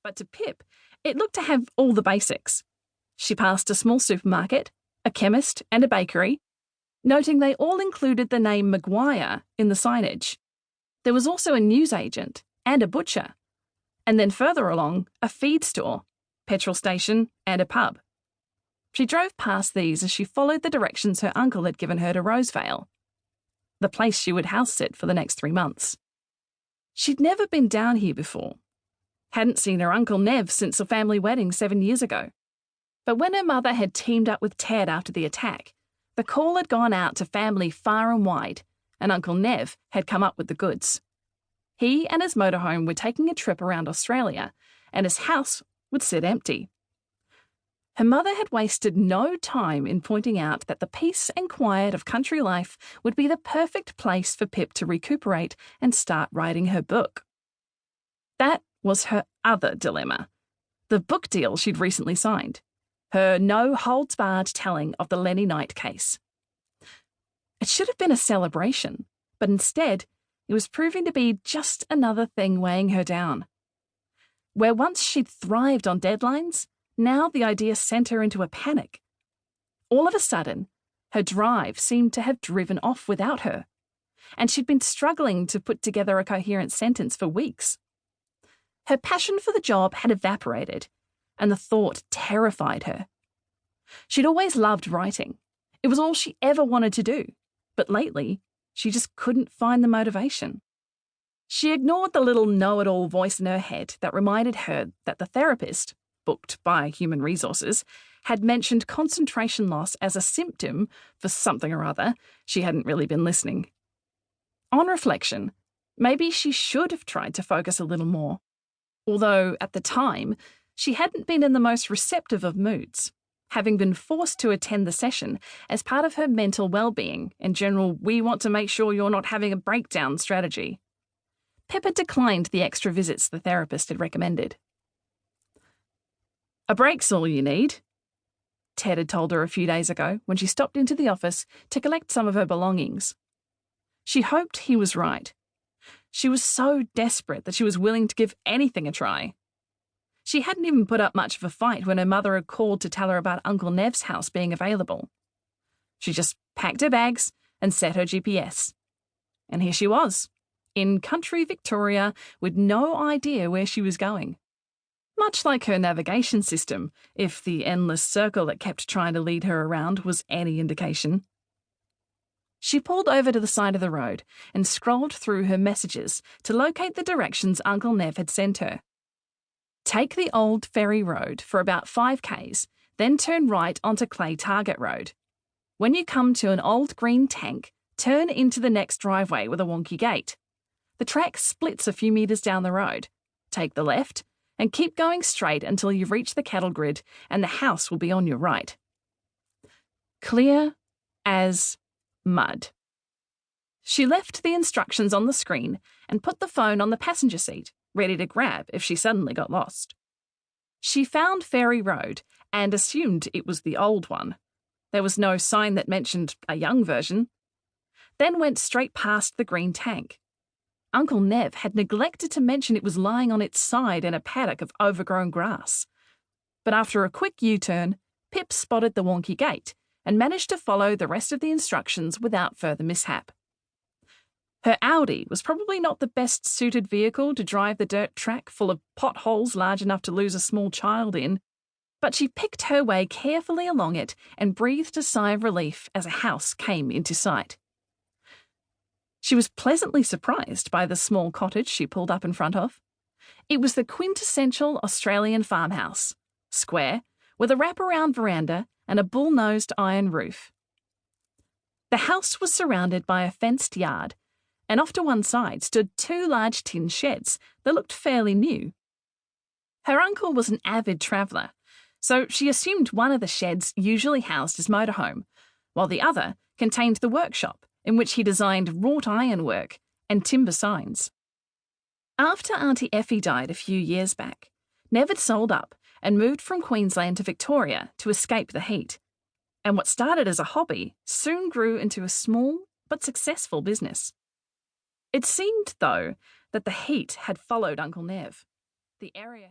But to Pip, it looked to have all the basics. She passed a small supermarket, a chemist, and a bakery, noting they all included the name Maguire in the signage. There was also a newsagent and a butcher, and then further along, a feed store, petrol station, and a pub. She drove past these as she followed the directions her uncle had given her to Rosevale, the place she would house sit for the next 3 months. She'd never been down here before, hadn't seen her Uncle Nev since a family wedding 7 years ago. But when her mother had teamed up with Ted after the attack, the call had gone out to family far and wide, and Uncle Nev had come up with the goods. He and his motorhome were taking a trip around Australia, and his house would sit empty. Her mother had wasted no time in pointing out that the peace and quiet of country life would be the perfect place for Pip to recuperate and start writing her book. That was her other dilemma, the book deal she'd recently signed, her no-holds-barred telling of the Lenny Knight case. It should have been a celebration, but instead it was proving to be just another thing weighing her down. Where once she'd thrived on deadlines, now the idea sent her into a panic. All of a sudden, her drive seemed to have driven off without her, and she'd been struggling to put together a coherent sentence for weeks. Her passion for the job had evaporated, and the thought terrified her. She'd always loved writing. It was all she ever wanted to do, but lately, she just couldn't find the motivation. She ignored the little know-it-all voice in her head that reminded her that the therapist, booked by Human Resources, had mentioned concentration loss as a symptom for something or other. She hadn't really been listening. On reflection, maybe she should have tried to focus a little more. Although, at the time, she hadn't been in the most receptive of moods, having been forced to attend the session as part of her mental well-being and general "we want to make sure you're not having a breakdown" strategy. Pip had declined the extra visits the therapist had recommended. "A break's all you need," Ted had told her a few days ago when she stopped into the office to collect some of her belongings. She hoped he was right. She was so desperate that she was willing to give anything a try. She hadn't even put up much of a fight when her mother had called to tell her about Uncle Nev's house being available. She just packed her bags and set her GPS. And here she was, in country Victoria, with no idea where she was going. Much like her navigation system, if the endless circle that kept trying to lead her around was any indication. She pulled over to the side of the road and scrolled through her messages to locate the directions Uncle Nev had sent her. Take the old ferry road for about 5 k's, then turn right onto Clay Target Road. When you come to an old green tank, turn into the next driveway with a wonky gate. The track splits a few metres down the road. Take the left and keep going straight until you reach the cattle grid and the house will be on your right. Clear as mud. She left the instructions on the screen and put the phone on the passenger seat, ready to grab if she suddenly got lost. She found Ferry Road and assumed it was the old one. There was no sign that mentioned a young version. Then went straight past the green tank. Uncle Nev had neglected to mention it was lying on its side in a paddock of overgrown grass. But after a quick U-turn, Pip spotted the wonky gate and managed to follow the rest of the instructions without further mishap. Her Audi was probably not the best suited vehicle to drive the dirt track full of potholes large enough to lose a small child in, but she picked her way carefully along it and breathed a sigh of relief as a house came into sight. She was pleasantly surprised by the small cottage she pulled up in front of. It was the quintessential Australian farmhouse, square, with a wraparound veranda and a bull-nosed iron roof. The house was surrounded by a fenced yard, and off to one side stood 2 large tin sheds that looked fairly new. Her uncle was an avid traveller, so she assumed one of the sheds usually housed his motorhome, while the other contained the workshop in which he designed wrought iron work and timber signs. After Auntie Effie died a few years back, Nev had sold up and moved from Queensland to Victoria to escape the heat, and what started as a hobby soon grew into a small but successful business. It seemed, though, that the heat had followed Uncle Nev. The area had